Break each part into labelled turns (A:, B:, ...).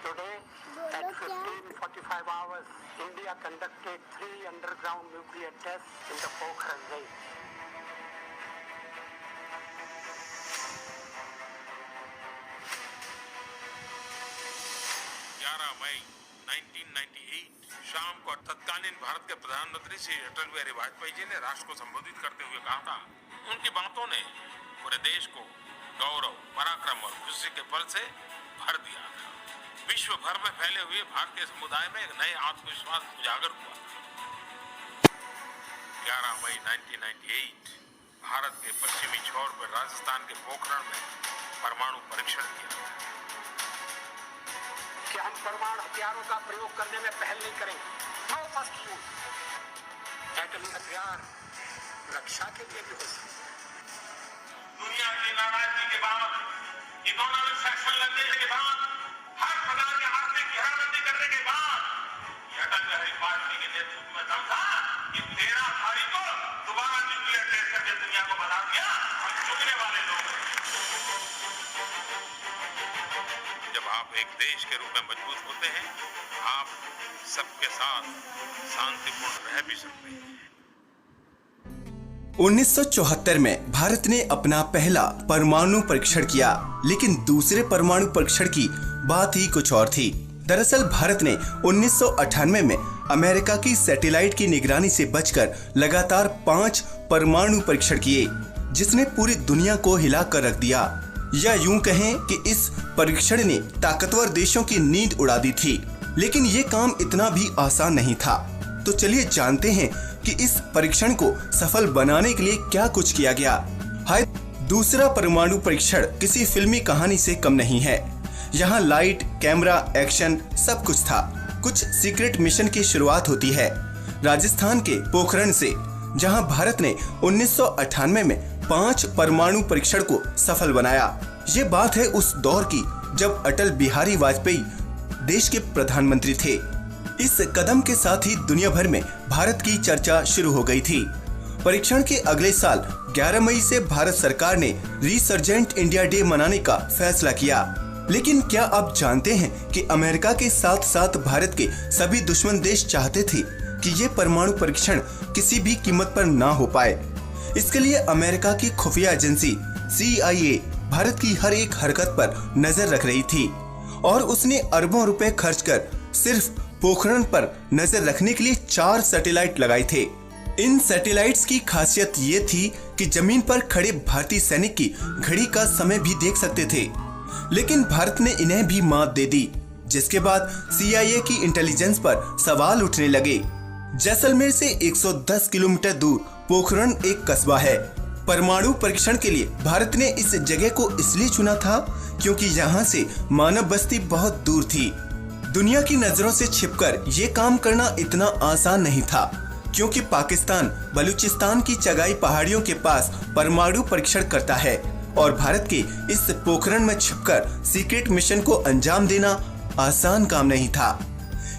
A: Today, at 15:45 hours, India conducted 3 underground nuclear tests in the Pokhran Range.
B: मई 1998 शाम को तत्कालीन भारत के प्रधानमंत्री श्री अटल बिहारी वाजपेयी जी ने राष्ट्र को संबोधित करते हुए कहा था, उनकी बातों ने पूरे देश को गौरव, पराक्रम और खुशी के पल से भर दिया था। विश्व भर में फैले हुए भारतीय समुदाय में एक नए आत्मविश्वास उजागर हुआ। 11 मई 1998 भारत के पश्चिमी छोर पर राजस्थान के पोखरण में परमाणु परीक्षण किया।
A: कि हम परमाणु हथियारों का प्रयोग करने में पहल नहीं करेंगे। No first use. एटमी हथियार रक्षा के लिए भी हो सकते हैं।
B: दुनिया की नाराजगी के बाद, इकोनॉमिक सेक्शन लगने के बाद, हर प्रकार के आर्थिक घेराबंदी करने के बाद, अटल बिहारी वाजपेयी के नेतृत्व में दम था कि 13 तारीख को दोबारा न्यूक्लियर टेस्ट करके दुनिया को बता दिया हम झुकने वाले लोग हैं। जब आप एक देश के रूप में मजबूत होते हैं, आप सबके साथ शांतिपूर्ण रह भी सकते हैं।
C: 1974 में भारत ने अपना पहला परमाणु परीक्षण किया, लेकिन दूसरे परमाणु परीक्षण की बात ही कुछ और थी। दरअसल भारत ने 1998 में अमेरिका की सैटेलाइट की निगरानी से बचकर लगातार 5 परमाणु परीक्षण किए, जिसने पूरी दुनिया को हिला कर रख दिया। या यूं कहें कि इस परीक्षण ने ताकतवर देशों की नींद उड़ा दी थी। लेकिन ये काम इतना भी आसान नहीं था। तो चलिए जानते हैं कि इस परीक्षण को सफल बनाने के लिए क्या कुछ किया गया। हाय, दूसरा परमाणु परीक्षण किसी फिल्मी कहानी से कम नहीं है। यहाँ लाइट, कैमरा, एक्शन सब कुछ था। कुछ सीक्रेट मिशन की शुरुआत होती है राजस्थान के पोखरण से, जहाँ भारत ने 1998 में 5 परमाणु परीक्षण को सफल बनाया। ये बात है उस दौर की जब अटल बिहारी वाजपेयी देश के प्रधानमंत्री थे। इस कदम के साथ ही दुनिया भर में भारत की चर्चा शुरू हो गई थी। परीक्षण के अगले साल 11 मई से भारत सरकार ने रिसर्जेंट इंडिया डे मनाने का फैसला किया। लेकिन क्या आप जानते हैं कि अमेरिका के साथ साथ भारत के सभी दुश्मन देश चाहते थे कि ये परमाणु परीक्षण किसी भी कीमत पर ना हो पाए। इसके लिए अमेरिका की खुफिया एजेंसी CIA भारत की हर एक हरकत पर नजर रख रही थी और उसने अरबों रुपए खर्च कर सिर्फ पोखरण पर नजर रखने के लिए 4 सैटेलाइट लगाए थे। इन सैटेलाइट्स की खासियत ये थी कि जमीन पर खड़े भारतीय सैनिक की घड़ी का समय भी देख सकते थे। लेकिन भारत ने इन्हें भी मात दे दी, जिसके बाद CIA की इंटेलिजेंस पर सवाल उठने लगे। जैसलमेर से 110 किलोमीटर दूर पोखरण एक कस्बा है। परमाणु परीक्षण के लिए भारत ने इस जगह को इसलिए चुना था क्योंकि यहाँ से मानव बस्ती बहुत दूर थी। दुनिया की नजरों से छिपकर ये काम करना इतना आसान नहीं था, क्योंकि पाकिस्तान बलूचिस्तान की चगाई पहाड़ियों के पास परमाणु परीक्षण करता है और भारत के इस पोखरण में छिपकर सीक्रेट मिशन को अंजाम देना आसान काम नहीं था।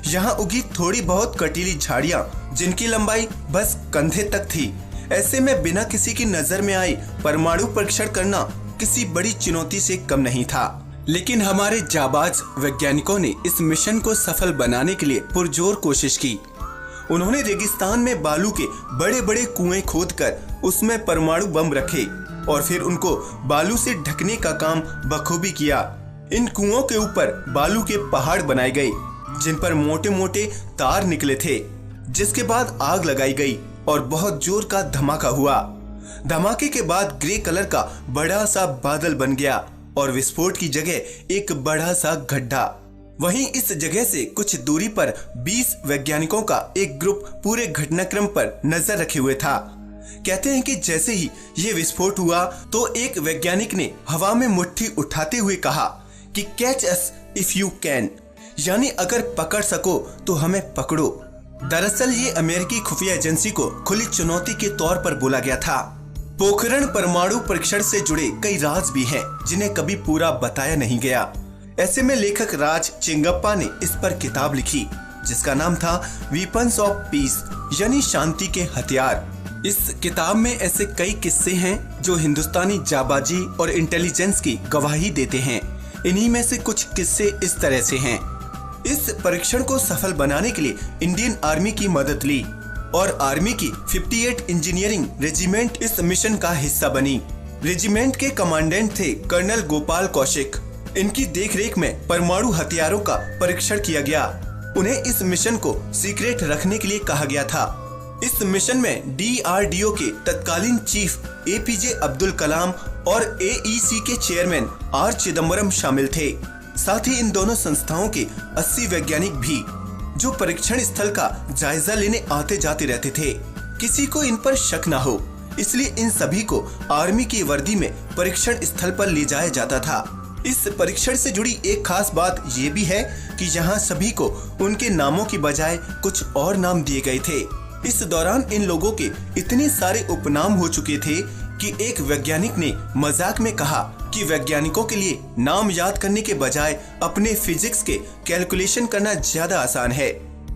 C: यहाँ उगी थोड़ी बहुत कटीली झाड़ियाँ जिनकी लंबाई बस कंधे तक थी। ऐसे में बिना किसी की नजर में आई परमाणु परीक्षण करना किसी बड़ी चुनौती से कम नहीं था। लेकिन हमारे जाबाज वैज्ञानिकों ने इस मिशन को सफल बनाने के लिए पुरजोर कोशिश की। उन्होंने रेगिस्तान में बालू के बड़े बड़े कुएं खोदकर उसमें परमाणु बम रखे और फिर उनको बालू से ढकने का काम बखूबी किया। इन कुओं के ऊपर बालू के पहाड़ बनाए गए जिन पर मोटे मोटे तार निकले थे, जिसके बाद आग लगाई गई और बहुत जोर का धमाका हुआ। धमाके के बाद ग्रे कलर का बड़ा सा बादल बन गया और विस्फोट की जगह एक बड़ा सा गड्ढा। वहीं इस जगह से कुछ दूरी पर 20 वैज्ञानिकों का एक ग्रुप पूरे घटनाक्रम पर नजर रखे हुए था। कहते हैं कि जैसे ही ये विस्फोट हुआ तो एक वैज्ञानिक ने हवा में मुट्ठी उठाते हुए कहा कि catch us if you can, यानी अगर पकड़ सको तो हमें पकड़ो। दरअसल ये अमेरिकी खुफिया एजेंसी को खुली चुनौती के तौर पर बोला गया था। पोखरण परमाणु परीक्षण से जुड़े कई राज भी हैं जिन्हें कभी पूरा बताया नहीं गया। ऐसे में लेखक राज चिंगप्पा ने इस पर किताब लिखी जिसका नाम था वीपन्स ऑफ पीस, यानी शांति के हथियार। इस किताब में ऐसे कई किस्से हैं जो हिंदुस्तानी जाबाजी और इंटेलिजेंस की गवाही देते हैं इन्हीं में से कुछ किस्से इस तरह से हैं। इस परीक्षण को सफल बनाने के लिए इंडियन आर्मी की मदद ली और आर्मी की 58 इंजीनियरिंग रेजिमेंट इस मिशन का हिस्सा बनी। रेजिमेंट के कमांडेंट थे कर्नल गोपाल कौशिक। इनकी देखरेख में परमाणु हथियारों का परीक्षण किया गया। उन्हें इस मिशन को सीक्रेट रखने के लिए कहा गया था। इस मिशन में DRDO के तत्कालीन चीफ APJ अब्दुल कलाम और AEC के चेयरमैन R चिदम्बरम शामिल थे। साथ ही इन दोनों संस्थाओं के 80 वैज्ञानिक भी, जो परीक्षण स्थल का जायजा लेने आते जाते रहते थे। किसी को इन पर शक न हो, इसलिए इन सभी को आर्मी की वर्दी में परीक्षण स्थल पर ले जाया जाता था। इस परीक्षण से जुड़ी एक खास बात ये भी है कि यहाँ सभी को उनके नामों की बजाय कुछ और नाम दिए गए थे। इस दौरान इन लोगों के इतने सारे उपनाम हो चुके थे कि एक वैज्ञानिक ने मजाक में कहा कि वैज्ञानिकों के लिए नाम याद करने के बजाय अपने फिजिक्स के कैलकुलेशन करना ज्यादा आसान है।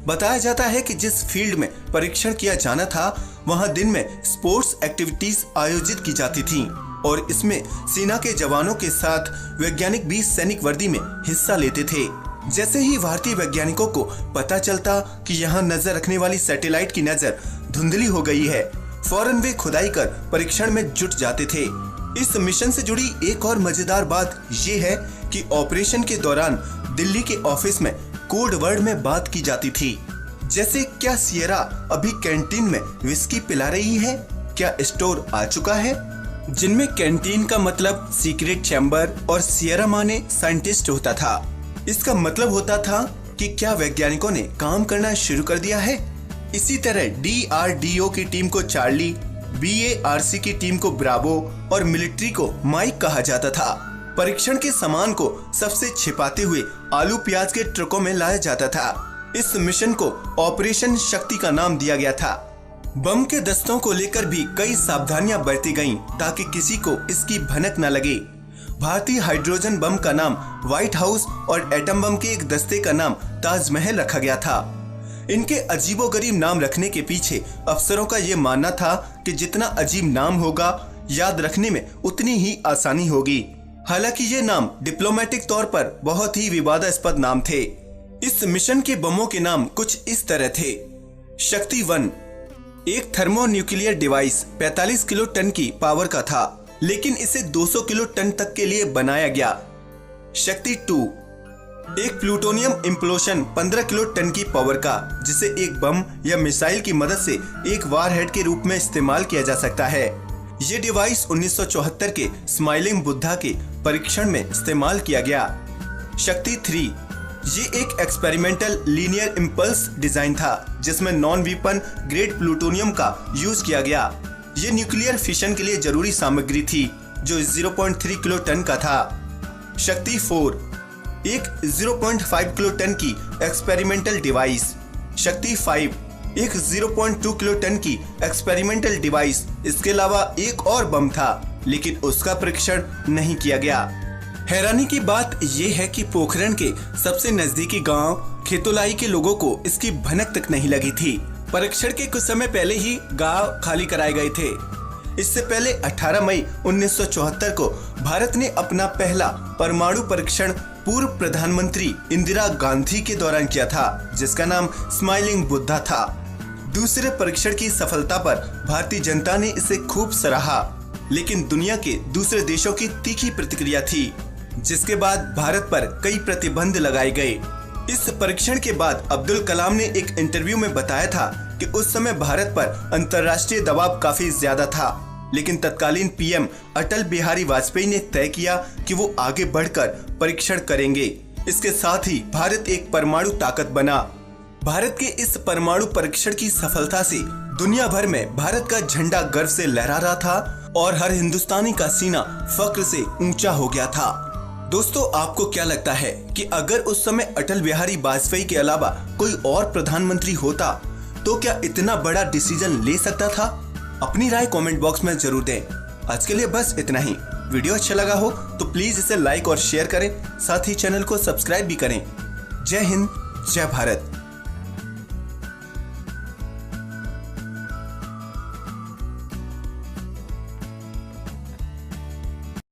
C: बताया जाता है कि जिस फील्ड में परीक्षण किया जाना था वहां दिन में स्पोर्ट्स एक्टिविटीज आयोजित की जाती थीं और इसमें सेना के जवानों के साथ वैज्ञानिक भी सैनिक वर्दी में हिस्सा लेते थे। जैसे ही भारतीय वैज्ञानिकों को पता चलता कि यहाँ नजर रखने वाली सैटेलाइट की नजर धुंधली हो गई है, फौरन वे खुदाई कर परीक्षण में जुट जाते थे। इस मिशन से जुड़ी एक और मजेदार बात ये है कि ऑपरेशन के दौरान दिल्ली के ऑफिस में कोड वर्ड में बात की जाती थी, जैसे क्या सियरा अभी कैंटीन में विस्की पिला रही है, क्या स्टोर आ चुका है, जिनमें कैंटीन का मतलब सीक्रेट चैम्बर और सियरा माने साइंटिस्ट होता था। इसका मतलब होता था कि क्या वैज्ञानिकों ने काम करना शुरू कर दिया है। इसी तरह DRDO की टीम को चार्ली, BARC की टीम को ब्रावो और मिलिट्री को माइक कहा जाता था। परीक्षण के सामान को सबसे छिपाते हुए आलू प्याज के ट्रकों में लाया जाता था। इस मिशन को ऑपरेशन शक्ति का नाम दिया गया था। बम के दस्तों को लेकर भी कई सावधानियां बरती गईं ताकि किसी को इसकी भनक न लगे। भारतीय हाइड्रोजन बम का नाम व्हाइट हाउस और एटम बम के एक दस्ते का नाम ताजमहल रखा गया था। इनके अजीबोगरीब नाम रखने के पीछे अफसरों का ये मानना था कि जितना अजीब नाम होगा याद रखने में उतनी ही आसानी होगी। हालांकि ये नाम डिप्लोमेटिक तौर पर बहुत ही विवादास्पद नाम थे। इस मिशन के बमों के नाम कुछ इस तरह थे। शक्ति 1 एक थर्मोन्यूक्लियर डिवाइस 45 किलो टन की पावर का था, लेकिन इसे 200 किलो टन तक के लिए बनाया गया। शक्ति 2 एक प्लूटोनियम इम्प्लोशन 15 किलो टन की पावर का, जिसे एक बम या मिसाइल की मदद से एक वारहेड के रूप में इस्तेमाल किया जा सकता है। ये डिवाइस 1974 के स्माइलिंग बुद्धा के परीक्षण में इस्तेमाल किया गया। शक्ति 3 ये एक एक्सपेरिमेंटल लीनियर इम्पल्स डिजाइन था, जिसमें नॉन वीपन ग्रेड प्लूटोनियम का यूज किया गया। ये न्यूक्लियर फिशन के लिए जरूरी सामग्री थी, जो 0.3 किलो टन का था। शक्ति 4 एक 0.5 किलो टन की एक्सपेरिमेंटल डिवाइस। शक्ति 5 एक 0.2 किलो टन की एक्सपेरिमेंटल डिवाइस। इसके अलावा एक और बम था, लेकिन उसका परीक्षण नहीं किया गया। हैरानी की बात यह है कि पोखरण के सबसे नजदीकी गांव खेतोलाई के लोगों को इसकी भनक तक नहीं लगी थी। परीक्षण के कुछ समय पहले ही गांव खाली कराए गए थे। इससे पहले 18 मई 1974 को भारत ने अपना पहला परमाणु परीक्षण पूर्व प्रधानमंत्री इंदिरा गांधी के दौरान किया था, जिसका नाम स्माइलिंग बुद्धा था। दूसरे परीक्षण की सफलता पर भारतीय जनता ने इसे खूब सराहा, लेकिन दुनिया के दूसरे देशों की तीखी प्रतिक्रिया थी, जिसके बाद भारत पर कई प्रतिबंध लगाए गए। इस परीक्षण के बाद अब्दुल कलाम ने एक इंटरव्यू में बताया था कि उस समय भारत पर अंतर्राष्ट्रीय दबाव काफी ज्यादा था, लेकिन तत्कालीन PM अटल बिहारी वाजपेयी ने तय किया कि वो आगे बढ़कर परीक्षण करेंगे। इसके साथ ही भारत एक परमाणु ताकत बना। भारत के इस परमाणु परीक्षण की सफलता से दुनिया भर में भारत का झंडा गर्व से लहरा रहा था और हर हिंदुस्तानी का सीना फक्र से ऊंचा हो गया था। दोस्तों, आपको क्या लगता है कि अगर उस समय अटल बिहारी वाजपेयी के अलावा कोई और प्रधानमंत्री होता तो क्या इतना बड़ा डिसीजन ले सकता था? अपनी राय कमेंट बॉक्स में जरूर दें। आज के लिए बस इतना ही। वीडियो अच्छा लगा हो तो प्लीज इसे लाइक और शेयर करें, साथ ही चैनल को सब्सक्राइब भी करें। जय हिंद, जय भारत।